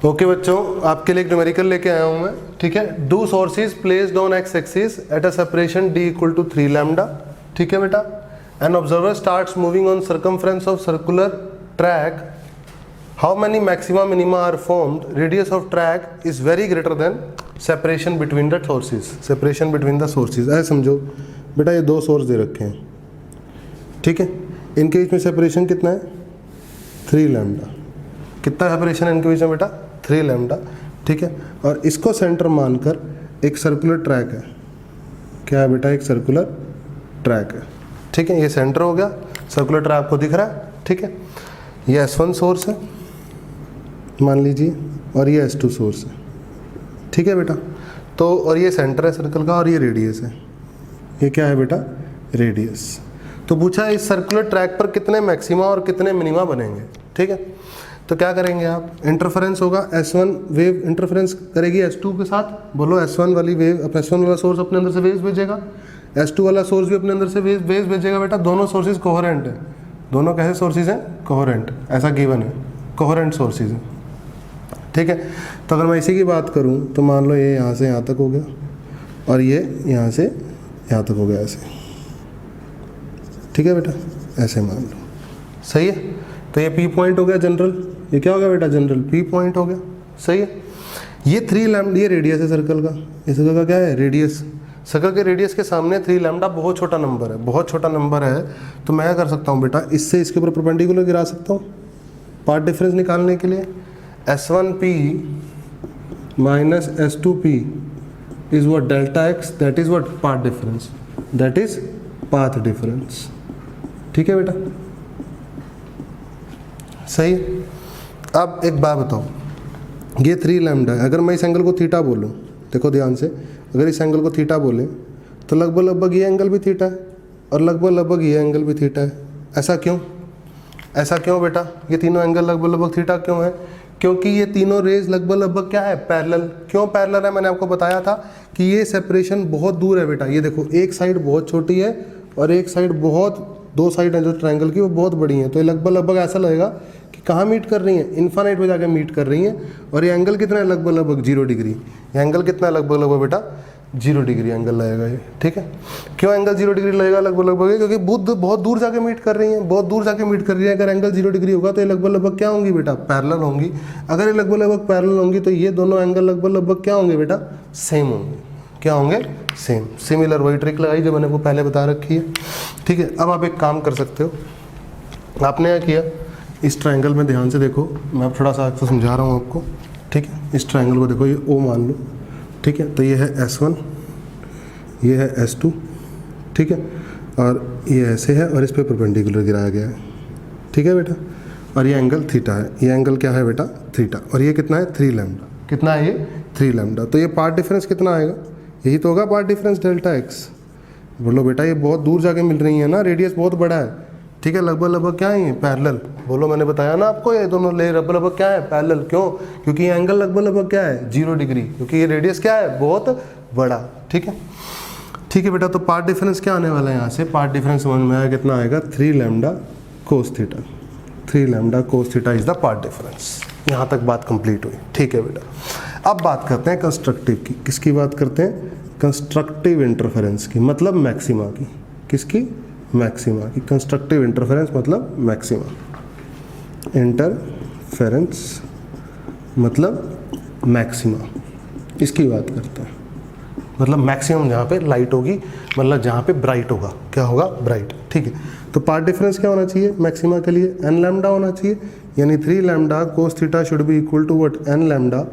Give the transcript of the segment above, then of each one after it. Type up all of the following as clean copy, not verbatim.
Okay बच्चों, आपके लिए एक न्यूमेरिकल लेके आया हूं मैं, ठीक है। Two sources placed on x axis at a separation d equal to 3 lambda, ठीक है बेटा। An observer starts moving on circumference of circular track, how many maxima minima are formed, radius of track is very greater than separation between the sources. Separation between the sources ऐसे समझो बेटा, ये दो source दे रखे हैं, ठीक है। इनके बीच में सेपरेशन कितना है? 3 लैम्डा। कितना सेपरेशन है इनके बीच में बेटा? 3 लैम्डा, ठीक है। और इसको सेंटर मानकर एक सर्कुलर ट्रैक है। क्या है बेटा? एक सर्कुलर ट्रैक है, ठीक है। ये सेंटर हो गया, सर्कुलर ट्रैक आपको दिख रहा है, ठीक है। ये S1 सोर्स है मान लीजिए, और ये S2 सोर्स है, ठीक है बेटा। तो और ये सेंटर है सर्कल का, और ये रेडियस है। ये क्या है बेटा? रेडियस। तो पूछा इस सर्कुलर ट्रैक पर कितने मैक्सिमा और कितने मिनिमा बनेंगे, ठीक है। तो क्या करेंगे आप? इंटरफेरेंस होगा, S1 वेव इंटरफेरेंस करेगी S2 के साथ। बोलो S1 वाली वेव, S1 वाला सोर्स अपने अंदर से वेव्स भेजेगा, S2 वाला सोर्स भी अपने अंदर से वेव्स भेजेगा बेटा। दोनों सोर्सेज कोहेरेंट है। दोनों कैसे सोर्सेज हैं? कोहेरेंट, ऐसा गिवन है, कोहेरेंट सोर्सेज है, ठीक है। तो अगर मैं इसी की बात करूं तो मान लो ये यहाँ से यहाँ तक हो गया, और ये यहाँ से यहाँ तक हो गया, ऐसे, ठीक है बेटा, ऐसे मान लो, सही है। तो ये P पॉइंट हो गया जनरल। ये क्या हो गया बेटा? जनरल P पॉइंट हो गया, सही है। ये 3 लैम्डा, ये रेडियस है सर्कल का। इस सर्कल का क्या है? रेडियस। सर्कल के रेडियस के सामने 3 लैम्डा बहुत छोटा नंबर है, बहुत छोटा नंबर है। तो मैं क्या कर सकता हूँ बेटा? इससे इसके ऊपर परपेंडिकुलर गिरा सकता हूँ पार्ट डिफरेंस निकालने के लिए। S1P minus S2P is what? Delta x, that is what? Path difference, that is path difference, ठीक है बेटा, सही। अब एक बात बताओ, ये 3 लैम्डा है। अगर मैं इस एंगल को थीटा बोलूँ, देखो ध्यान से, अगर इस एंगल को थीटा बोलें तो लगभग लगभग ये एंगल भी थीटा है, और लगभग लगभग ये एंगल भी थीटा है। ऐसा क्यों? ऐसा क्यों बेटा? ये तीनों एंगल लगभग लगभग थीटा क्यों है? क्योंकि ये तीनों रेज लगभग लगभग क्या है? पैरेलल। क्यों पैरेलल है? मैंने आपको बताया था कि ये सेपरेशन बहुत दूर है बेटा। ये देखो, एक साइड बहुत छोटी है और एक साइड बहुत, दो साइड है जो ट्रायंगल की वो बहुत बड़ी है। तो ये लगभग लगभग ऐसा लगेगा कि कहाँ मीट कर रही हैं? इन्फानाइट पे जाके मीट कर रही हैं। और ये एंगल कितना है? लगभग लगभग 0 डिग्री। ये एंगल कितना है? लगभग लगभग बेटा 0 डिग्री एंगल लगेगा ये, ठीक है। क्यों एंगल 0 डिग्री लगेगा लगभग लगभग? क्योंकि बुध बहुत दूर जाके मीट कर रही हैं, बहुत दूर जाके मीट कर रही है। अगर एंगल 0 डिग्री होगा तो ये लगभग लगभग क्या होंगी बेटा? पैरेलल होंगी। अगर ये लगभग लगभग पैरेलल होंगी तो ये दोनों एंगल लगभग लगभग क्या होंगे बेटा? सेम होंगे। क्या होंगे? सेम। सिमिलर, वही ट्रिक लगाई जो मैंने को पहले बता रखी है, ठीक है। अब आप एक काम कर सकते हो, आपने क्या किया, इस ट्रायंगल में ध्यान से देखो, मैं अब थोड़ा सा आपको समझा रहा हूँ आपको, ठीक है। इस ट्रायंगल को देखो, ये O मान लो, ठीक है। तो ये है S1, ये है S2, ठीक है, और ये ऐसे है और इस पर परपेंडिकुलर गिराया गया है, ठीक है बेटा। और ये एंगल थीटा है। ये एंगल क्या है बेटा? थीटा। और ये कितना है? 3 लैम्डा। कितना है ये? 3 लैम्डा। तो ये पार्ट डिफरेंस कितना आएगा? यही तो होगा पार्ट डिफरेंस, डेल्टा एक्स। बोलो बेटा, ये बहुत दूर जाके मिल रही है ना, रेडियस बहुत बड़ा है, ठीक है। लगभग लगभग क्या है ये? पैरेलल। बोलो, मैंने बताया ना आपको, ये दोनों ले लगभग लगभग क्या है? पैरेलल। क्यों? क्योंकि ये एंगल लगभग लगभग क्या है? 0 डिग्री, क्योंकि ये रेडियस क्या है? बहुत बड़ा, ठीक है। ठीक है बेटा, तो पार्ट डिफरेंस क्या आने वाला है यहाँ से? पार्ट डिफरेंस समझ में आया कितना आएगा? 3 lambda cos theta. 3 lambda cos theta is the path difference. यहाँ तक बात कंप्लीट हुई, ठीक है बेटा। अब बात करते हैं कंस्ट्रक्टिव की। किसकी बात करते हैं? कंस्ट्रक्टिव इंटरफेरेंस की, मतलब मैक्सिमा की। किसकी? मैक्सिमा की। कंस्ट्रक्टिव इंटरफेरेंस मतलब मैक्सिमा। इंटरफेरेंस मतलब मैक्सिमा, इसकी बात करते हैं। मतलब मैक्सिमम जहाँ पे लाइट होगी, मतलब जहाँ पे ब्राइट होगा। क्या होगा? ब्राइट, ठीक है। तो पार्ट डिफरेंस क्या होना चाहिए मैक्सिमा के लिए? n लैम्डा होना चाहिए, यानी 3 lambda cos theta should be equal to what? n lambda.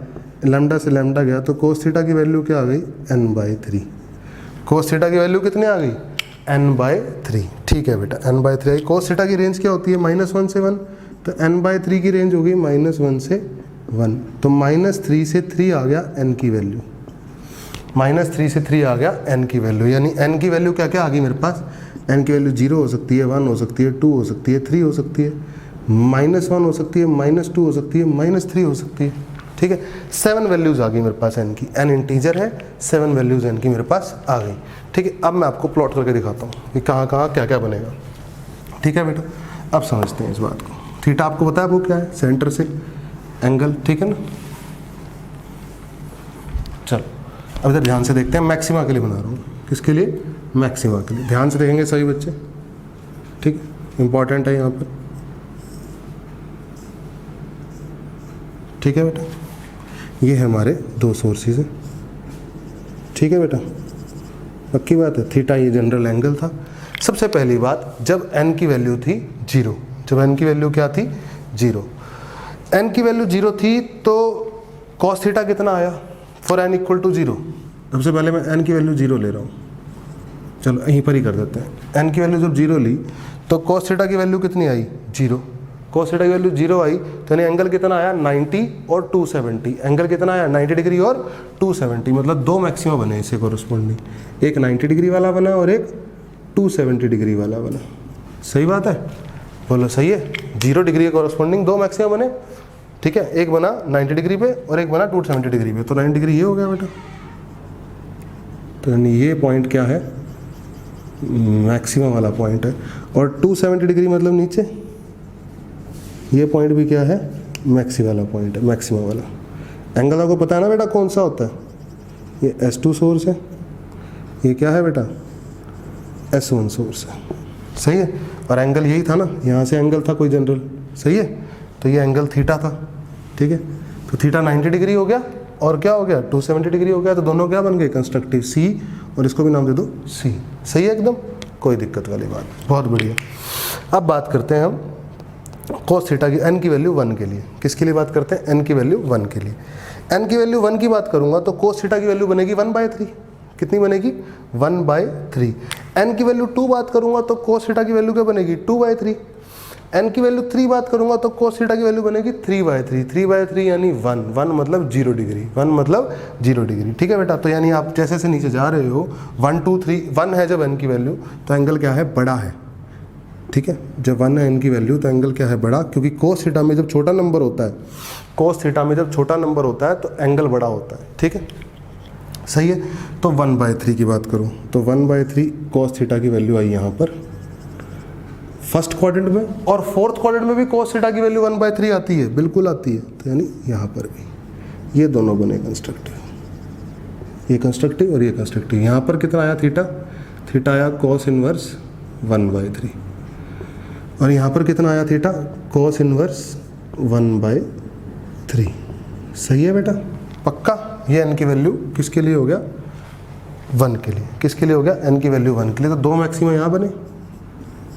Lambda से लैम्डा गया तो कोस थीटा की वैल्यू क्या आ गई? n/3। कोस थीटा की वैल्यू कितनी आ गई? n/3, ठीक है बेटा, n/3 आई। कोस थीटा की रेंज क्या होती है? -1 से 1, तो n/3 की रेंज होगी -1 से 1। तो -3 से 3 आ गया n की वैल्यू, -3 से 3 आ गया n की वैल्यू। यानी n की वैल्यू क्या क्या आ गई मेरे पास? n की वैल्यू 0 हो सकती है, 1 हो सकती है, 2 हो सकती है, 3 हो सकती है, -1 हो सकती है, -2 हो सकती है, -3 हो सकती है, ठीक है। 7 वैल्यूज़ आ गई मेरे पास n की। n इंटीजर है, 7 वैल्यूज़ n की मेरे पास आ गई, ठीक है। अब मैं आपको प्लॉट करके दिखाता हूँ कि कहाँ कहाँ क्या क्या बनेगा, ठीक है बेटा। अब समझते हैं इस बात को। थीटा आपको पता है वो क्या है? सेंटर से एंगल, ठीक है ना। अब इधर ध्यान से देखते हैं, मैक्सिमा के लिए बना रहा हूँ। किसके लिए? मैक्सिमा के लिए। ध्यान से देखेंगे सभी बच्चे, ठीक, इंपॉर्टेंट है यहाँ पर, ठीक है बेटा। ये है हमारे दो सोर्सेज हैं, ठीक है बेटा, पक्की बात है। थीटा ये जनरल एंगल था। सबसे पहली बात, जब n की वैल्यू थी 0, जब n की वैल्यू क्या थी? 0, n की वैल्यू 0 थी तो cos थीटा कितना आया? For n equal to 0। सबसे पहले मैं n की वैल्यू 0 ले रहा हूँ, चलो यहीं पर ही कर देते हैं। n की वैल्यू जब 0 ली तो cos थीटा की वैल्यू कितनी आई? 0। cos थीटा की वैल्यू 0 आई तो यानी एंगल कितना आया? 90 और 270। एंगल कितना आया? 90 डिग्री और 270, मतलब दो मैक्सिमा बने इससे कोरस्पॉन्डिंग, एक 90 डिग्री वाला बना और एक 270 डिग्री वाला बना। सही बात है, बोलो सही है। 0 डिग्री के कोरस्पॉन्डिंग दो मैक्सिमा बने, ठीक है, एक बना 90 डिग्री पे और एक बना 270 डिग्री पे, तो 90 डिग्री ये हो गया बेटा। तो यानी ये पॉइंट क्या है? मैक्सिमा वाला पॉइंट है। और 270 डिग्री मतलब नीचे, ये पॉइंट भी क्या है? मैक्सिमा वाला पॉइंट है, मैक्सिमा वाला। एंगल आपको पता है ना बेटा कौन सा होता है? ये S2 सोर्स है, ये क्या है बेटा? S1 सोर्स है, सही है। और एंगल यही था ना, यहाँ से एंगल था कोई जनरल, सही है। तो ये एंगल थीटा था, ठीक है। तो थीटा 90 डिग्री हो गया और क्या हो गया? 270 डिग्री हो गया। तो दोनों क्या बन गए? कंस्ट्रक्टिव C, और इसको भी नाम दे दो C। सही है एकदम, कोई दिक्कत वाली बात, बहुत बढ़िया। अब बात करते हैं हम cos थीटा की n की वैल्यू 1 के लिए। किसके लिए बात करते हैं? n की वैल्यू 1 के लिए। n की वैल्यू 1 की बात करूंगा तो cos थीटा की वैल्यू बनेगी 1/3। कितनी बनेगी? 1/3। n की वैल्यू 2 बात करूंगा तो cos थीटा की वैल्यू क्या बनेगी? 2/3। n की वैल्यू 3 बात करूंगा तो cos थीटा की वैल्यू बनेगी 3/3। 3/3 यानी 1, 1 मतलब 0 डिग्री, 1 मतलब 0 डिग्री, ठीक है बेटा। तो यानी आप जैसे से नीचे जा रहे हो, 1 2 3, 1 है जब n की वैल्यू तो एंगल क्या है? बड़ा है, ठीक है। जब 1 है n की वैल्यू तो एंगल क्या है? बड़ा, क्योंकि cos थीटा में जब छोटा नंबर होता है, cos थीटा में जब छोटा नंबर होता है तो एंगल बड़ा होता है, ठीक है, सही है। तो 1/3 की बात करूं तो 1/3 cos थीटा की वैल्यू आई यहाँ पर फर्स्ट क्वाड्रेंट में, और फोर्थ क्वाड्रेंट में भी cos थीटा की वैल्यू 1/3 आती है, बिल्कुल आती है। तो यानी यहाँ पर भी ये दोनों बने कंस्ट्रक्टिव, ये कंस्ट्रक्टिव और ये कंस्ट्रक्टिव। यहाँ पर कितना आया? थीटा, थीटा आया cos इनवर्स 1/3, और यहाँ पर कितना आया? Theta, cos inverse 1/3। सही है बेटा, पक्का। ये n की वैल्यू किसके लिए हो गया? 1 के लिए। किसके लिए हो गया? n की वैल्यू 1 के लिए। तो दो मैक्सिमा यहाँ बने,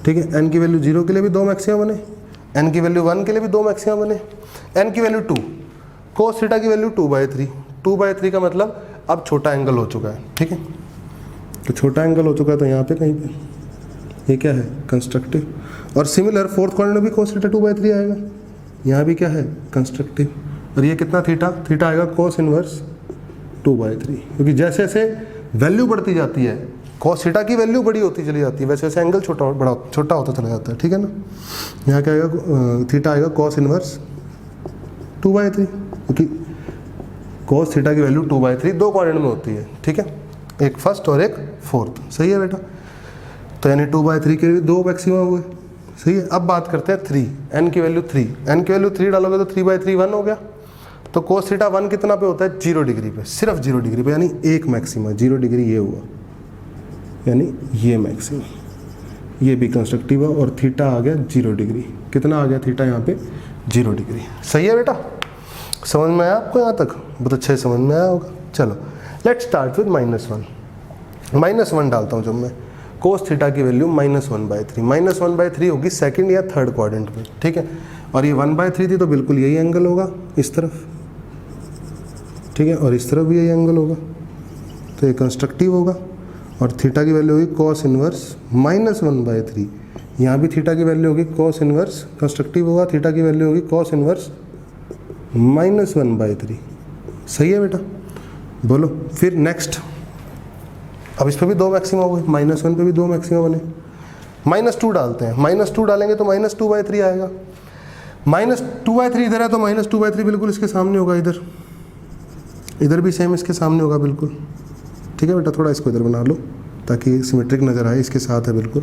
ठीक है। n की वैल्यू 0 के लिए भी दो मैक्सिमा बने, n की वैल्यू 1 के लिए भी दो मैक्सिमा बने। n की वैल्यू 2, cos थीटा की वैल्यू 2/3। 2/3 का मतलब अब छोटा एंगल हो चुका है, ठीक है। तो छोटा एंगल हो चुका है तो यहाँ पे कहीं पे ये क्या है? कंस्ट्रक्टिव। और सिमिलर फोर्थ क्वाड्रेंट में भी cos थीटा 2/3 आएगा, यहाँ भी क्या है? कंस्ट्रक्टिव। और ये कितना? थीटा, थीटा आएगा cos इनवर्स 2/3, क्योंकि जैसे जैसे वैल्यू बढ़ती जाती है, cos थीटा की वैल्यू बड़ी होती चली जाती है, वैसे वैसे एंगल छोटा होता चला जाता है, ठीक है ना। यहाँ क्या आएगा? थीटा आएगा cos इनवर्स 2/3, क्योंकि cos थीटा की वैल्यू 2/3 दो क्वाड्रेंट में होती है, ठीक है, एक फर्स्ट और एक फोर्थ। सही है बेटा। तो यानी 2/3 के भी दो मैक्सिमा हुए, सही है। अब बात करते हैं 3, n की वैल्यू 3, n की वैल्यू 3 डालोगे तो 3/3 1 हो गया। तो cos थीटा 1 कितना पे होता है? 0 डिग्री पे, सिर्फ 0 डिग्री पे, यानी एक मैक्सिमा 0 डिग्री ये हुआ, यानी ये मैक्सिमा, ये भी कंस्ट्रक्टिव है। और थीटा आ गया 0 डिग्री। कितना आ गया थीटा यहाँ पे? 0 डिग्री। सही है बेटा, समझ में आया आपको यहाँ तक? बहुत अच्छे से समझ में आया होगा। चलो लेट्स स्टार्ट विद -1। -1 डालता हूँ जब मैं, cos थीटा की वैल्यू -1/3। -1/3 होगी सेकंड या थर्ड क्वाड्रेंट में, ठीक है। और ये 1/3 थी तो बिल्कुल यही एंगल होगा इस तरफ, ठीक है, और इस तरफ भी यही एंगल होगा, तो ये कंस्ट्रक्टिव होगा। और थीटा की वैल्यू होगी cos इनवर्स -1/3। यहाँ भी थीटा की वैल्यू होगी cos इनवर्स, कंस्ट्रक्टिव होगा, थीटा की वैल्यू होगी cos इनवर्स -1/3। सही है बेटा, बोलो फिर नेक्स्ट। अब इस पर भी दो मैक्सिमा हो गए, -1 पे भी दो मैक्सिमा बने। -2 डालते हैं, -2 डालेंगे तो -2/3 आएगा। -2/3 इधर है तो -2/3 बिल्कुल इसके सामने होगा, इधर भी सेम इसके सामने होगा बिल्कुल, ठीक है बेटा। थोड़ा इसको इधर बना लो ताकि सिमेट्रिक नज़र आए, इसके साथ है बिल्कुल,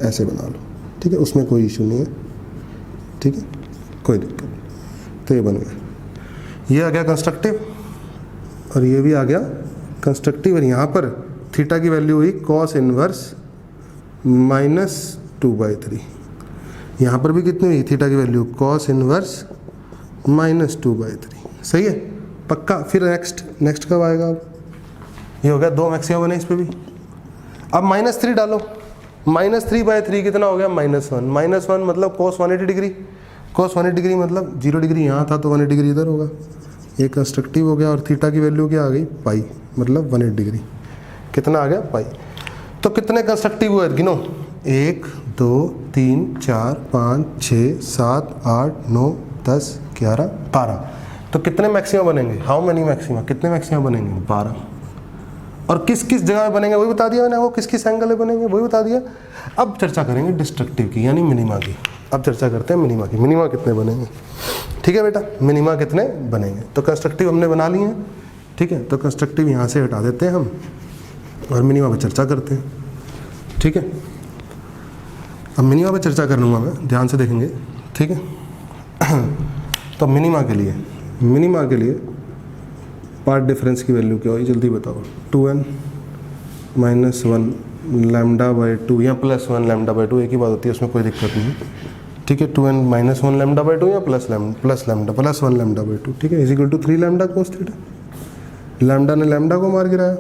ऐसे बना लो, ठीक है, उसमें कोई इशू नहीं है, ठीक है, कोई दिक्कत नहीं। तो ये बन गया, ये आ गया कंस्ट्रक्टिव और ये भी आ गया कंस्ट्रक्टिव, और यहाँ पर थीटा की वैल्यू हुई कॉस इनवर्स -2/3। यहाँ पर भी कितनी हुई थीटा की वैल्यू कॉस इनवर्स -2/3। सही है, पक्का। फिर नेक्स्ट कब आएगा? अब ये हो गया, 2 मैक्सिमम बने इस पे भी। अब -3 डालो, -3/3 कितना हो गया? -1। -1 मतलब cos 180 डिग्री, cos 180 डिग्री मतलब 0 डिग्री यहाँ था तो 180 डिग्री इधर होगा। ये कंस्ट्रक्टिव हो गया, और थीटा की वैल्यू क्या आ गई? पाई, मतलब 180 डिग्री। कितना आ गया? पाई। तो कितने कंस्ट्रक्टिव हुए गिनो? 1 2 3 4 5 6 7 8 9 10 11 12। तो कितने मैक्सिमा बनेंगे? How many maxima? कितने मैक्सिमा बनेंगे? 12। और किस किस जगह में बनेंगे वही बता दिया मैंने, वो किस किस एंगल में बनेंगे वही बता दिया। अब चर्चा करेंगे डिस्ट्रक्टिव की, यानी मिनिमा की। अब चर्चा करते हैं मिनिमा की। मिनिमा कितने बनेंगे? ठीक है बेटा, मिनिमा कितने बनेंगे? तो कंस्ट्रक्टिव हमने बना लिए हैं, ठीक है। तो कंस्ट्रक्टिव यहाँ से हटा देते हैं हम, और मिनिमा पर चर्चा करते हैं, ठीक है। अब मिनिमा पर चर्चा करूँगा मैं, ध्यान से देखेंगे, ठीक है। तो मिनिमा के लिए पार्ट डिफरेंस की वैल्यू क्या हुई जल्दी बताओ? 2n - 1 λ/2 या +1 λ/2, एक ही बात होती है, उसमें कोई दिक्कत नहीं है, ठीक है। 2n - 1 λ/2 या +1 λ/2, ठीक है, = 3 λ cos थीटा। लैम्डा ने लैम्डा को मार गिराया,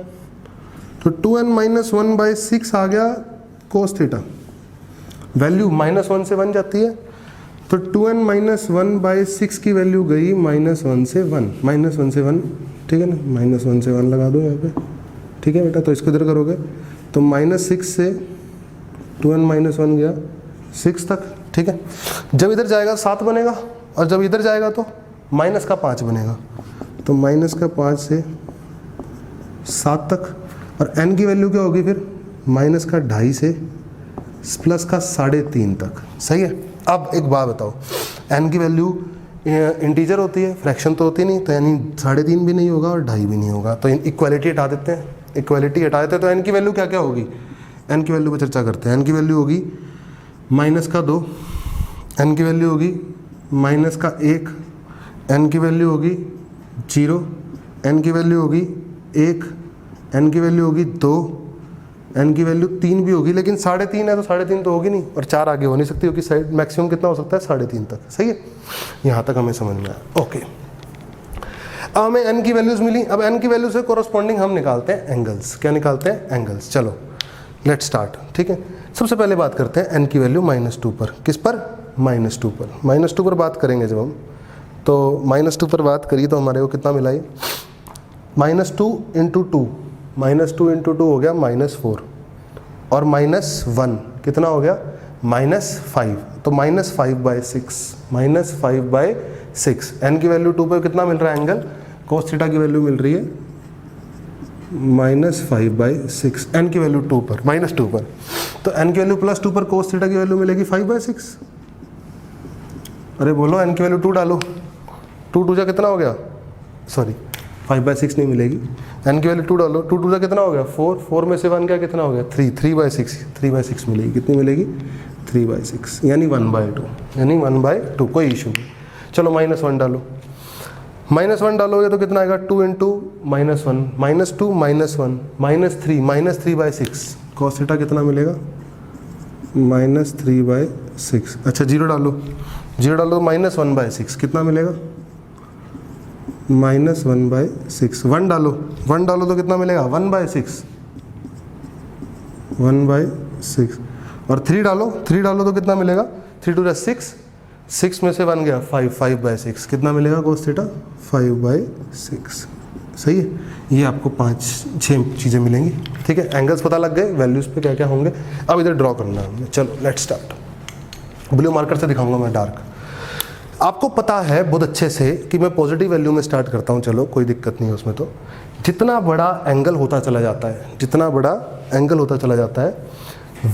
तो 2n - 1/6 आ गया cos थीटा। वैल्यू -1 से 1 जाती है, तो 2n - 1/6 की वैल्यू गई -1 से 1, ठीक है ना। -1 से 1 लगा दो यहाँ पे, ठीक है बेटा। तो इसको इधर करोगे तो -6 से 2n - 1 गया 6 तक, ठीक है। जब इधर जाएगा 7 बनेगा, और जब इधर जाएगा तो -5 बनेगा। तो -5 से 7 तक, और n की वैल्यू क्या होगी फिर? -2.5 से +3.5 तक। सही है। अब एक बात बताओ, n की वैल्यू इंटीजर होती है, फ्रैक्शन तो होती नहीं, तो यानी 3.5 भी नहीं होगा और 2.5 भी नहीं होगा। तो इक्वालिटी हटा देते हैं, तो n की वैल्यू क्या क्या होगी? n की वैल्यू पर चर्चा करते हैं। n की वैल्यू होगी -2, n की वैल्यू होगी -1, n की वैल्यू होगी 0, n की वैल्यू होगी 1, n की वैल्यू होगी 2, n की वैल्यू 3 भी होगी, लेकिन 3.5 है तो 3.5 तो होगी नहीं, और 4 आगे हो नहीं सकती, क्योंकि साइड मैक्सिमम कितना हो सकता है? 3.5 तक। सही है, यहाँ तक हमें समझ में आया। ओके, अब हमें n की वैल्यूज मिली। अब n की वैल्यू से कोरस्पॉन्डिंग हम निकालते हैं एंगल्स। क्या निकालते हैं? एंगल्स। चलो लेट्स स्टार्ट, ठीक है। सबसे पहले बात करते हैं n की वैल्यू -2 पर। किस पर? -2 पर। -2 पर बात करेंगे जब हम, तो -2 पर बात करिए तो हमारे को कितना मिला? ये -2 × 2, -2 × 2 हो गया -4, और -1 कितना हो गया? -5। तो -5/6, n की वैल्यू 2 पर कितना मिल रहा है एंगल? cos थीटा की वैल्यू मिल रही है -5/6, n की वैल्यू 2 पर, -2 पर। तो n की वैल्यू +2 पर cos थीटा की वैल्यू मिलेगी 5/6। अरे बोलो, n की वैल्यू 2 डालो, 2 2 जा कितना हो गया? सॉरी, 5/6 नहीं मिलेगी, n की वैल्यू 2 डालो, 2 2 जा कितना हो गया? 4, 4 में से 1 क्या कितना हो गया? 3, 3/6 मिलेगी। कितनी मिलेगी? 3/6, यानी 1/2, कोई इशू नहीं। चलो -1 डालो, -1 डालोगे तो कितना आएगा? 2 × -1, -2 -1 -3/6, cos थीटा कितना मिलेगा? -3/6। अच्छा 0 डालो, -1/6 कितना मिलेगा? -1/6। 1 डालो तो कितना मिलेगा? 1/6, और 3 डालो तो कितना मिलेगा? 3 2 6, 6 में से 1 गया 5/6, कितना मिलेगा cos थीटा? 5/6। सही है, ये आपको 5-6 चीज़ें मिलेंगी, ठीक है। एंगल्स पता लग गए, वैल्यूज़ पे क्या क्या होंगे। अब इधर ड्रॉ करना है हमने। चलो लेट्स स्टार्ट। ब्लू मार्कर से दिखाऊंगा मैं डार्क। आपको पता है बहुत अच्छे से कि मैं पॉजिटिव वैल्यू में स्टार्ट करता हूँ, चलो कोई दिक्कत नहीं है उसमें। तो जितना बड़ा एंगल होता चला जाता है,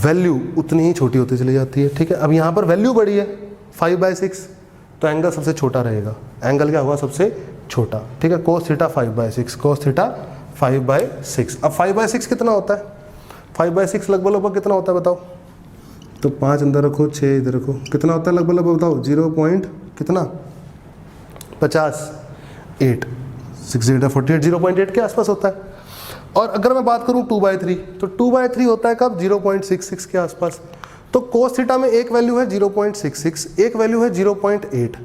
वैल्यू उतनी ही छोटी होती चली जाती है, ठीक है। अब यहाँ पर वैल्यू बड़ी है 5/6, तो एंगल सबसे छोटा रहेगा। एंगल क्या हुआ? सबसे छोटा, ठीक है। cos थीटा 5/6, अब 5/6 कितना होता है? 5/6 लगभग कितना होता है बताओ? तो 5 अंदर रखो, 6 इधर रखो, कितना होता है लगभग बताओ? 0. कितना? 50, 8, 6 × 48, 0.8 के आसपास होता है। और अगर मैं बात करूं 2/3, तो 2/3 होता है कब? 0.66 के आसपास। तो cos थीटा में एक वैल्यू है 0.66, एक वैल्यू है 0.8,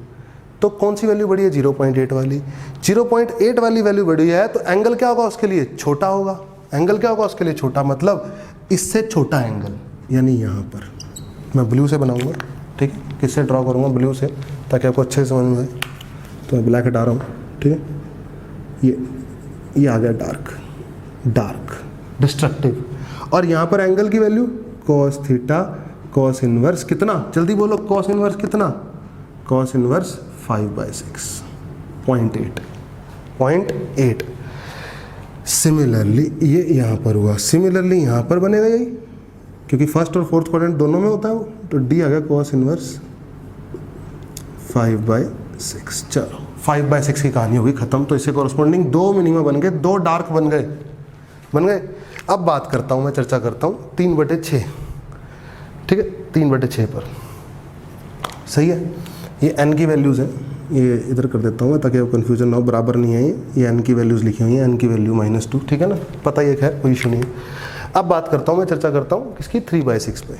तो कौन सी वैल्यू बड़ी है? 0.8 वाली। 0.8 वाली वैल्यू बड़ी है तो एंगल क्या होगा उसके लिए? छोटा होगा। एंगल क्या होगा उसके लिए? छोटा, मतलब इससे छोटा एंगल, यानी यहाँ पर मैं ब्लू से बनाऊंगा, ठीक है, किससे ड्रॉ करूँगा? ब्लू से, ताकि आपको अच्छे से समझ में आए। तो मैं ब्लैक हटा रहा हूँ, ठीक है, ये आ गया डार्क डिस्ट्रक्टिव। और यहाँ पर एंगल की value cos theta cos inverse कितना? जल्दी बोलो, cos इनवर्स कितना? cos inverse 5/6, 0.8। सिमिलरली ये यहाँ पर हुआ, सिमिलरली यहाँ पर बनेगा यही, क्योंकि फर्स्ट और फोर्थ क्वाड्रेंट दोनों में होता है वो, तो डी आ गया cos इनवर्स 5/6। चलो 5/6 की कहानी होगी खत्म। तो इससे कॉरस्पॉन्डिंग दो मिनिमा बन गए, दो डार्क बन गए। अब बात करता हूँ, मैं चर्चा करता हूँ 3/6, ठीक है, 3/6 पर। सही है, ये n की वैल्यूज़ हैं, ये इधर कर देता हूँ मैं ताकि कन्फ्यूजन ना हो, बराबर नहीं है ये n की वैल्यूज़ लिखी हुई हैं, n की वैल्यू -2, ठीक है ना, पता ही है, खैर कोई इशू नहीं है। अब बात करता हूँ, मैं चर्चा करता हूँ किसकी? 3/6 पे।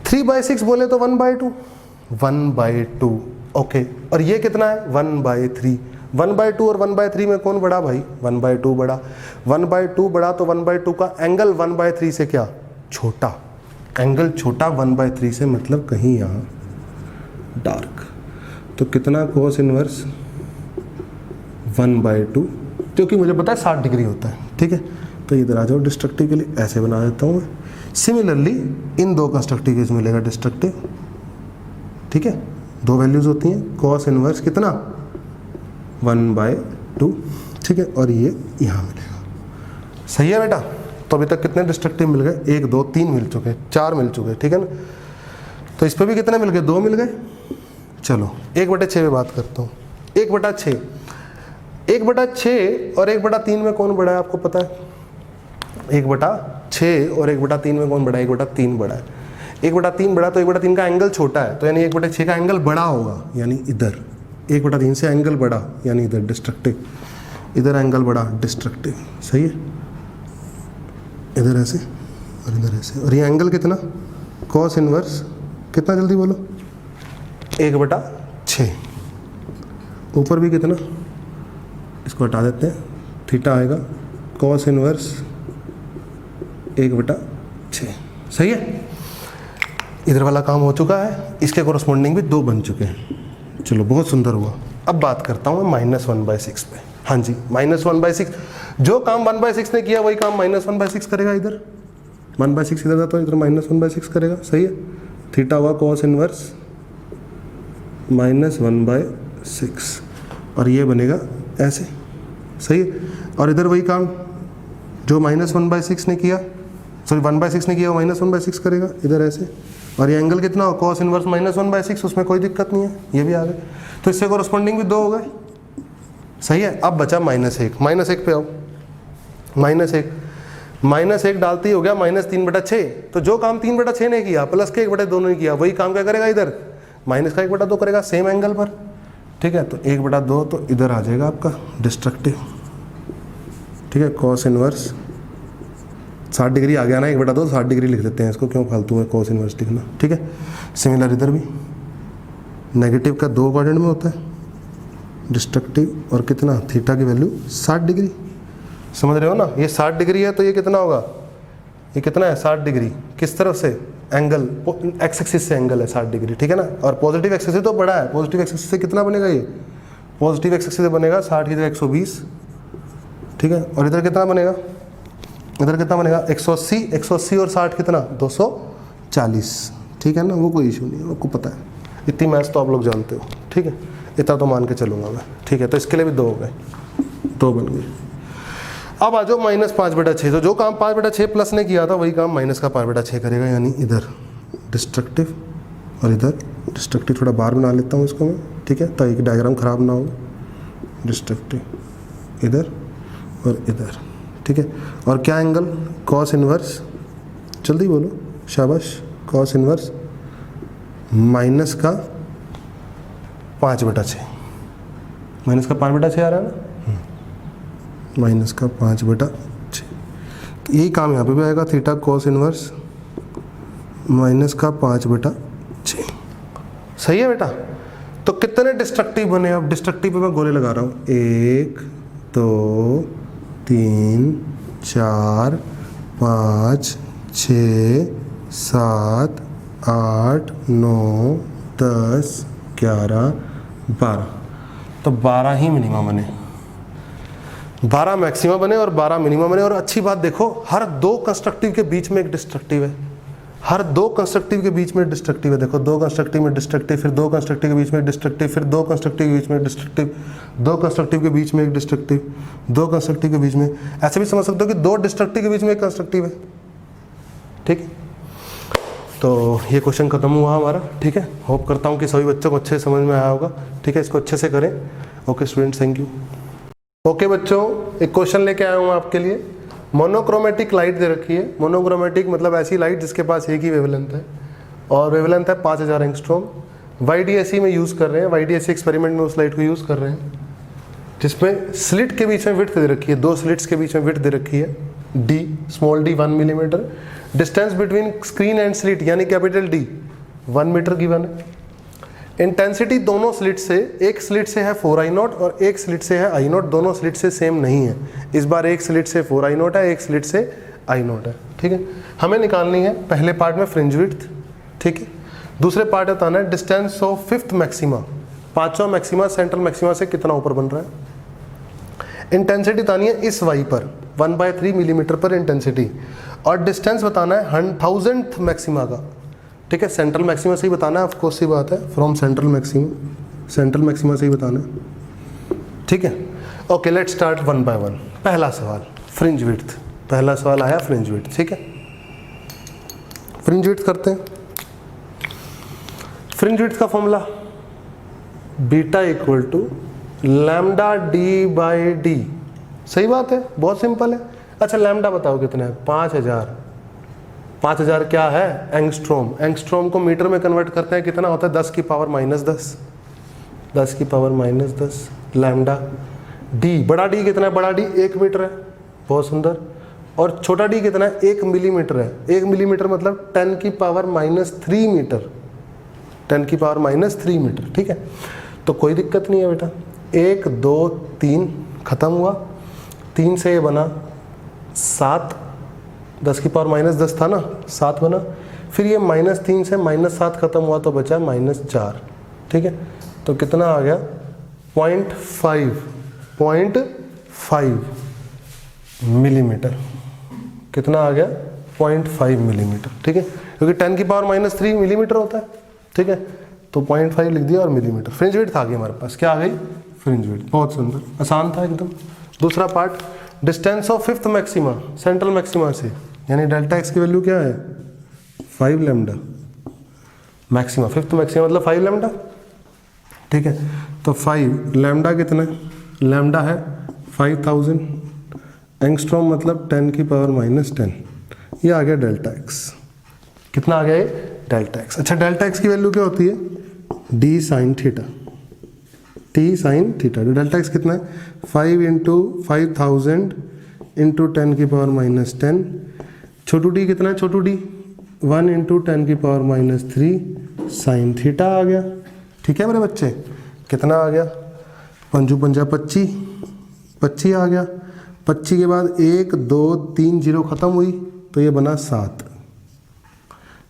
3/6 बोले तो 1/2, ओके। और ये कितना है? 1/3। 1/2 और 1/3 में कौन बड़ा भाई? 1/2 बड़ा। 1/2 बड़ा तो 1/2 का एंगल 1/3 से क्या? छोटा। एंगल छोटा 1/3 से, मतलब कहीं यहाँ डार्क। तो कितना cos इनवर्स? 1/2, क्योंकि मुझे पता है 60 डिग्री होता है, ठीक है। तो इधर आ जाओ, डिस्ट्रक्टिव के लिए ऐसे बना देता हूँ मैं। सिमिलरली इन दो कंस्ट्रक्टिव केस मिलेगा डिस्ट्रक्टिव, ठीक है, दो वैल्यूज होती हैं। cos इनवर्स कितना? 1/2, ठीक है, और ये यहाँ मिलेगा। सही है बेटा। तो अभी तक कितने डिस्ट्रक्टिव मिल गए? 1 2 3 मिल चुके, 4 मिल चुके, ठीक है ना। तो इस पर भी कितने मिल गए? 2 मिल गए। चलो 1/6 पे बात करता हूँ। 1/6 और 1/3 में कौन बड़ा है? आपको पता है 1/6 और 1/3 में कौन बड़ा है? 1/3 बड़ा है। 1/3 बड़ा तो 1/3 का एंगल छोटा है, तो यानी 1/6 का एंगल बड़ा होगा, यानी इधर 1/3 से एंगल बड़ा, यानी इधर डिस्ट्रक्टिव, इधर एंगल बड़ा डिस्ट्रक्टिव। सही है, इधर ऐसे और इधर ऐसे। और ये एंगल कितना? cos इनवर्स कितना? जल्दी बोलो। 1/6। ऊपर भी कितना? इसको हटा देते हैं, थीटा आएगा cos इनवर्स 1/6। सही है, इधर वाला काम हो चुका है, इसके कोरस्पॉन्डिंग भी 2 बन चुके हैं। चलो बहुत सुंदर हुआ। अब बात करता हूँ मैं -1/6 पे। हाँ जी, -1/6। जो काम 1/6 ने किया वही काम -1/6 करेगा। इधर 1/6 इधर था तो इधर -1/6 करेगा। सही है, थीटा हुआ cos इनवर्स -1/6 और ये बनेगा ऐसे। सही है, और इधर वही काम जो -1/6 ने किया, सॉरी 1/6 ने किया वो -1/6 करेगा, इधर ऐसे। और ये एंगल कितना हो? cos इनवर्स -1/6, उसमें कोई दिक्कत नहीं है, ये भी आ गए। तो इससे कोरस्पॉन्डिंग भी 2 हो गए। सही है, अब बचा -1। -1 पे आओ। -1 डालते ही हो गया -3/6। तो जो काम 3/6 ने किया प्लस के 1/2 ने किया, वही काम क्या करेगा? इधर माइनस का 1/2 करेगा, सेम एंगल पर, ठीक है। तो 1/2 तो इधर आ जाएगा आपका डिस्ट्रक्टिव, ठीक है। cos इनवर्स 60 डिग्री आ गया ना, 1/2 60 डिग्री लिख देते हैं इसको, क्यों फालतू है cos इनवर्स लिखना, ठीक है। सिमिलर इधर भी नेगेटिव का 2 क्वाड्रेंट में होता है डिस्ट्रक्टिव, और कितना? थीटा की वैल्यू 60 डिग्री। समझ रहे हो ना, ये 60 डिग्री है तो ये कितना होगा? ये कितना है? 60 डिग्री। किस तरफ से? एंगल एक्स एक्सिस से एंगल है 60 डिग्री, ठीक है ना। और पॉजिटिव एक्सिस से तो बड़ा है, पॉजिटिव एक्सिस से कितना बनेगा? ये पॉजिटिव एक्सिस से बनेगा 60 की जगह 120, ठीक है। और इधर कितना बनेगा? इधर कितना बनेगा? 180। 180 और 60 कितना? 240, ठीक है ना। वो कोई इशू नहीं है, आपको पता है, इतनी मैथ्स तो आप लोग जानते हो, ठीक है। इतना तो मान के चलूंगा मैं, ठीक है। तो इसके लिए भी 2 हो गए, 2 बन गए। अब आ जाओ -5/6। तो जो काम 5/6 प्लस ने किया था वही काम माइनस का 5/6 करेगा, यानी इधर डिस्ट्रक्टिव और इधर डिस्ट्रक्टिव। थोड़ा बाहर बना लेता हूँ इसको मैं, ठीक है, ताकि डायग्राम ख़राब ना हो। डिस्ट्रक्टिव इधर और इधर, ठीक है। और क्या एंगल? cos इनवर्स, जल्दी बोलो, शाबाश, cos इनवर्स माइनस का 5/6। माइनस का 5/6 आ रहा है ना, -5/6, यही काम यहाँ पे भी आएगा, थीटा कॉस इनवर्स माइनस का 5/6। सही है बेटा। तो कितने डिस्ट्रक्टिव बने? अब डिस्ट्रक्टिव पे मैं गोले लगा रहा हूँ, 1 2 3 4 5 6 7 8 9 10 11 12। तो 12 ही मिनिमम बने, 12 मैक्सिमम बने और 12 मिनिमम बने। और अच्छी बात देखो, हर दो कंस्ट्रक्टिव के बीच में एक डिस्ट्रक्टिव है, हर दो कंस्ट्रक्टिव के बीच में डिस्ट्रक्टिव है। देखो, दो कंस्ट्रक्टिव में डिस्ट्रक्टिव, फिर दो कंस्ट्रक्टिव के बीच में डिस्ट्रक्टिव, फिर दो कंस्ट्रक्टिव के बीच में डिस्ट्रक्टिव, दो कंस्ट्रक्टिव के बीच में एक डिस्ट्रक्टिव, दो कंस्ट्रक्टिव के बीच में। ऐसे भी समझ सकते हो कि दो डिस्ट्रक्टिव के बीच में एक कंस्ट्रक्टिव है। ठीक है, तो ये क्वेश्चन खत्म हुआ हमारा। ठीक है, होप करता हूँ कि सभी बच्चों को अच्छे से समझ में आया होगा। ठीक है, इसको अच्छे से करें। Okay students, thank you. Okay बच्चों, एक क्वेश्चन लेके आया हूँ आपके लिए। मोनोक्रोमेटिक लाइट दे रखी है। मोनोक्रोमेटिक मतलब ऐसी लाइट जिसके पास एक ही वेवलेंथ है, और वेवलेंथ है 5000 एंगस्ट्रॉम। YDSE में यूज़ कर रहे हैं, YDSE एक्सपेरिमेंट में उस लाइट को यूज़ कर रहे हैं, जिसमें स्लिट के बीच में विड्थ दे रखी है, दो स्लिट्स के बीच में विड्थ दे रखी है D, small d 1 millimetre. Distance between screen and slit यानी कैपिटल D 1 मीटर गिवन है। इंटेंसिटी दोनों स्लिट से, एक स्लिट से है 4I0 और एक स्लिट से है I0, दोनों स्लिट से सेम नहीं है। इस बार एक स्लिट से 4I0 है, एक स्लिट से I0 है। ठीक है, हमें निकालनी है पहले पार्ट में फ्रिंज विड्थ। ठीक है, दूसरे पार्ट बताना है डिस्टेंस ऑफ फिफ्थ मैक्सिमा, पांचवा मैक्सिमा सेंट्रल मैक्सिमा से कितना ऊपर बन रहा है। इंटेंसिटी बतानी है इस y पर 1/3 मिलीमीटर पर इंटेंसिटी, और डिस्टेंस बताना है 1000th मैक्सिमा का। ठीक है, सेंट्रल मैक्सिमा से ही बताना है, ऑफ कोर्स सी बात है, फ्रॉम सेंट्रल मैक्सिमा से ही बताना है। ठीक है, okay let's start one by one. पहला सवाल फ्रिंज विड्थ, पहला सवाल आया फ्रिंज विड्थ। ठीक है, फ्रिंज विड्थ करते हैं। फ्रिंज विड्थ का formula beta equal to lambda d/d। सही बात है, बहुत सिंपल है। अच्छा लैम्डा बताओ कितना है? 5000। 5000 क्या है? एंगस्ट्रॉम। एंगस्ट्रॉम को मीटर में कन्वर्ट करते हैं, कितना होता है? 10 की पावर -10, 10 की पावर -10 लैम्डा। डी, बड़ा डी कितना है? बड़ा डी 1 मीटर है, बहुत सुंदर। और छोटा डी कितना है? 1 मिलीमीटर है। 1 मिलीमीटर मतलब 10 की पावर -3 मीटर, 10 की पावर -3 मीटर। ठीक है, तो कोई दिक्कत नहीं है बेटा। 1 2 3 खत्म हुआ, 3 से ये बना 7, 10 की पावर -10 था ना, 7 बना। फिर ये -3 से -7 खत्म हुआ तो बचा -4। ठीक है, तो कितना आ गया? 0.5 मिलीमीटर। कितना आ गया? 0.5 मिलीमीटर। ठीक है, क्योंकि 10 की पावर -3 मिलीमीटर होता है। ठीक है, तो 0.5 लिख दिया और मिलीमीटर। फ्रिंज विड्थ आ गई हमारे पास। क्या आ गई? Fringe width. बहुत सुंदर, आसान था एकदम। दूसरा part, distance of fifth maxima central maxima से, यानी डेल्टा एक्स की वैल्यू क्या है? 5 लैम्डा। मैक्सिमा, फिफ्थ मैक्सिमा मतलब 5 लैम्डा। ठीक है, तो 5 लैम्डा कितना है? लैम्डा है 5000। एंगस्ट्रॉम मतलब 10 की पावर -10। ये आ गया डेल्टा एक्स। कितना आ गया ये? Delta x. अच्छा, डेल्टा एक्स की वैल्यू क्या होती है? D sine theta, T sine theta. Delta x कितना है? 5 × 5000 × 10 की पावर -10। छोटू डी कितना है? छोटू डी 1 × 10 की पावर -3 साइन थीटा आ गया। ठीक है मेरे बच्चे, कितना आ गया? 5 × 5 = 25, 25 आ गया। 25 के बाद 1 2 3 0 खत्म हुई तो ये बना 7।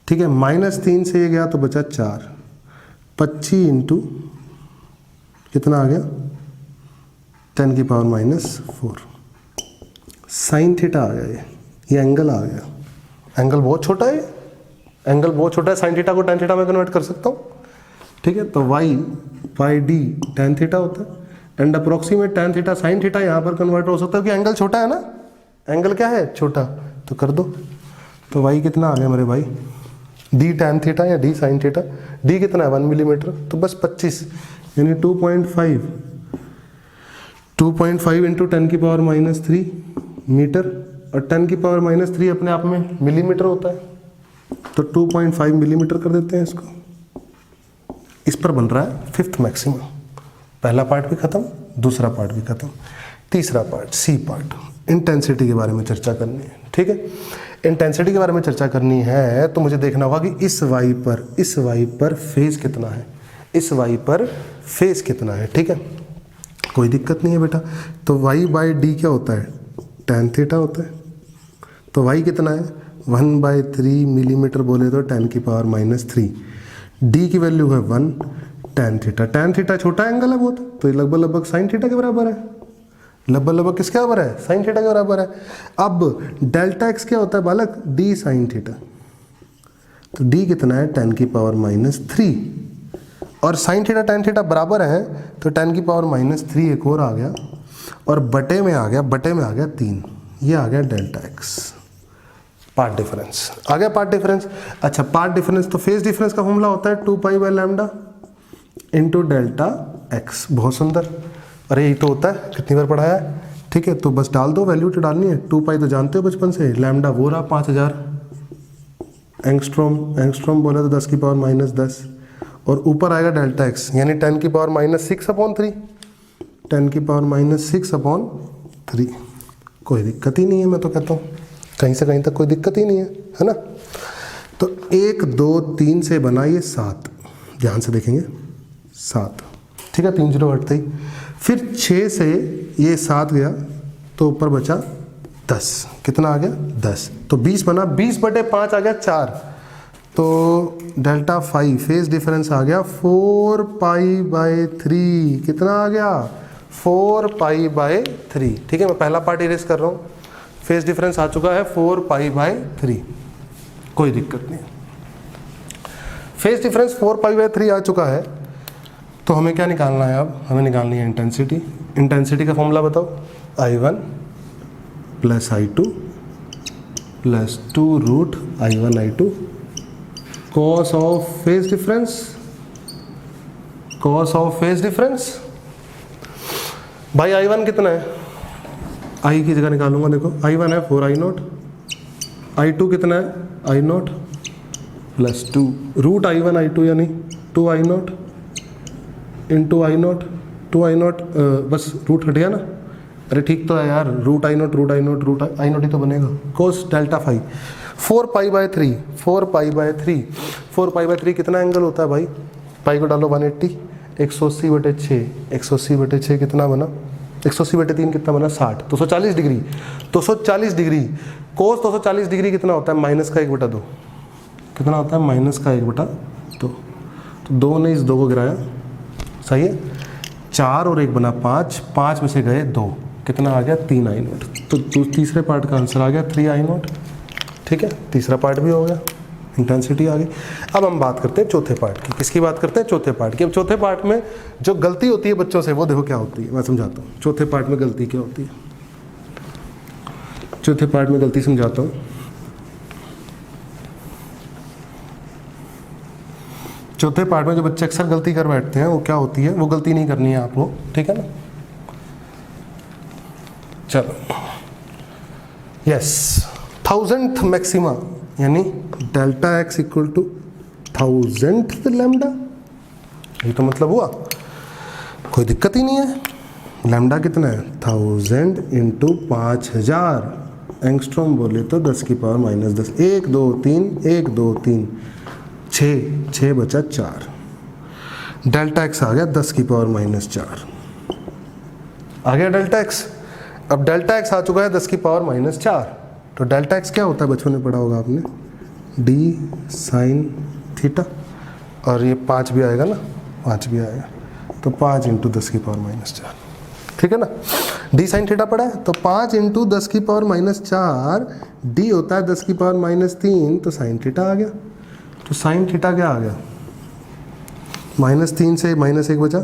ठीक है, -3 से ये गया तो बचा 4। 25 × कितना आ गया? 10 की पावर -4 साइन थीटा आ गया। ये एंगल आ गया। एंगल बहुत छोटा है, एंगल बहुत छोटा है। साइन थीटा को tan थीटा में कन्वर्ट कर सकता हूँ। ठीक है, तो y/d tan थीटा होता है, and approximate tan theta sine theta यहाँ पर कन्वर्ट हो सकता है क्योंकि एंगल छोटा है ना। एंगल क्या है? छोटा। तो कर दो, तो y कितना आ गया मेरे भाई? d tan थीटा या d साइन थीटा। d कितना है? 1 मिलीमीटर, तो बस 25 यानी 2.5 × 10 की पावर -3 मीटर, और 10 की पावर -3 अपने आप में मिलीमीटर होता है, तो 2.5 मिलीमीटर कर देते हैं इसको। इस पर बन रहा है फिफ्थ मैक्सिमा। पहला पार्ट भी खत्म, दूसरा पार्ट भी खत्म। तीसरा पार्ट, सी पार्ट, इंटेंसिटी के बारे में चर्चा करनी है, ठीक है। इंटेंसिटी के बारे में चर्चा करनी है तो मुझे देखना होगा कि इस y पर फेज कितना है, इस y पर फेज कितना है, ठीक है। कोई दिक्कत नहीं है बेटा। तो y/d क्या होता है, tan थीटा होता है। तो y कितना है, 1/3 मिलीमीटर बोले तो 10⁻³ d की वैल्यू है 1, tan थीटा। tan थीटा छोटा एंगल है बहुत, तो ये लगभग साइन थीटा के बराबर है। लगभग किसके बराबर है, साइन थीटा के बराबर है। अब डेल्टा एक्स क्या होता है बालक, d साइन थीटा। तो d कितना है, 10⁻³ और साइन थीटा tan थीटा बराबर है, तो 10⁻³ एक और आ गया और बटे में आ गया 3। ये आ गया डेल्टा एक्स, पार्ट डिफरेंस आ गया, पार्ट डिफरेंस। अच्छा, पार्ट डिफरेंस तो फेज डिफरेंस का फॉर्मूला होता है 2π/λ इंटू डेल्टा एक्स। बहुत सुंदर, अरे यही तो होता है, कितनी बार पढ़ाया है, ठीक है। तो बस डाल दो, वैल्यू तो डालनी है। 2π तो जानते हो बचपन से, लैम्डा वो रहा 5000 एंगस्ट्रॉम बोले तो 10⁻−10 और ऊपर आएगा डेल्टा एक्स यानी 10⁻⁶/3, 10⁻⁶/3। कोई दिक्कत ही नहीं है, मैं तो कहता हूँ कहीं से कहीं तक कोई दिक्कत ही नहीं है ना। तो 1 2 3 से बना ये 7, ध्यान से देखेंगे 7, ठीक है, 3 0 हटते ही। फिर 6 से ये 7 गया तो ऊपर बचा 10, कितना आ गया 10, तो 20 बना, 20/5 आ गया 4। तो डेल्टा 5 फेज डिफरेंस आ गया 4π/3, कितना आ गया 4π/3, ठीक है। मैं पहला पार्ट इरेज कर रहा हूँ, फेज डिफरेंस आ चुका है 4π/3, कोई दिक्कत नहीं। फेज डिफरेंस 4π/3 आ चुका है, तो हमें क्या निकालना है, अब हमें निकालनी है इंटेंसिटी। इंटेंसिटी का फॉर्मूला बताओ, I1 + I2 + 2√I1I2 cos of phase difference. भाई I1 कितना है, I की जगह निकालूंगा, देखो I1 है 4I0, I2 कितना है I0 + 2√I1I2 यानी 2I0 into I0, 2I0 bus route हट गया ना, अरे ठीक तो है यार, √I0 ही तो बनेगा, कोस डेल्टा 5 4π/3 कितना एंगल होता है भाई, पाई को डालो 180, 180/6, 180/6 कितना बना, 180/3 कितना बना 60, 240 डिग्री, 240 डिग्री कोस 240 डिग्री कितना होता है, -1/2, कितना होता है -1/2, तो 2 ने इस 2 को गिराया, सही है, 4 और 1 बना 5, 5 में से गए 2, कितना आ गया 3I0। तो तीसरे पार्ट का आंसर आ गया 3I0, ठीक है, तीसरा पार्ट भी हो गया, इंटेंसिटी आ गई। अब हम बात करते हैं चौथे पार्ट की, किसकी बात करते हैं, चौथे पार्ट की। अब चौथे पार्ट में जो गलती होती है बच्चों से, वो देखो क्या होती है, मैं समझाता हूँ चौथे पार्ट में गलती क्या होती है। चौथे पार्ट में गलती समझाता हूँ। चौथे पार्ट में जो बच्चे अक्सर गलती कर बैठते हैं वो क्या होती है, वो गलती नहीं करनी है आपको, ठीक है ना। चलो, यस, 1000th मैक्सिमा यानी delta x equal to 1000th lambda, ये तो मतलब हुआ, कोई दिक्कत ही नहीं है। लैम्डा कितना है 1000 इंटू 5000 एंगस्ट्रॉम बोले तो 10⁻−10, 1 2 3 1 2 3 6 बचा 4, डेल्टा एक्स आ गया 10⁻−4, आ गया डेल्टा एक्स। अब डेल्टा एक्स आ चुका है 10⁻−4, तो डेल्टा एक्स क्या होता है, बचपन में पढ़ा होगा आपने, d साइन थीटा, और ये 5 भी आएगा ना, 5 भी आएगा, तो 5 इंटू 10⁻−4, ठीक है ना। d साइन थीटा पड़ा है, तो 5 इंटू 10⁻−4, d होता है 10⁻−3, तो साइन थीटा आ गया। तो साइन थीटा क्या आ गया, -3 से -1 बचा,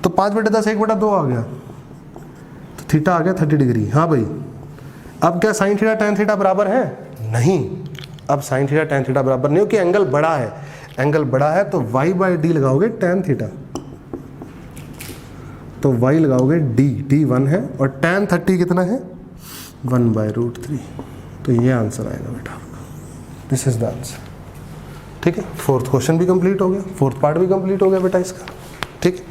तो 5/10 1/2 आ गया, तो थीटा आ गया 30 डिग्री। हाँ भाई, अब क्या साइन थीटा tan थीटा बराबर है, नहीं, अब साइन थीटा tan थीटा बराबर नहीं हो, कि एंगल बड़ा है, एंगल बड़ा है तो y/d लगाओगे tan थीटा, तो y लगाओगे d 1 है और tan 30 कितना है 1/√3, तो ये आंसर आएगा बेटा आपका, दिस इज द आंसर, ठीक है। 4th क्वेश्चन भी कंप्लीट हो गया, 4th पार्ट भी कंप्लीट हो गया बेटा इसका, ठीक है।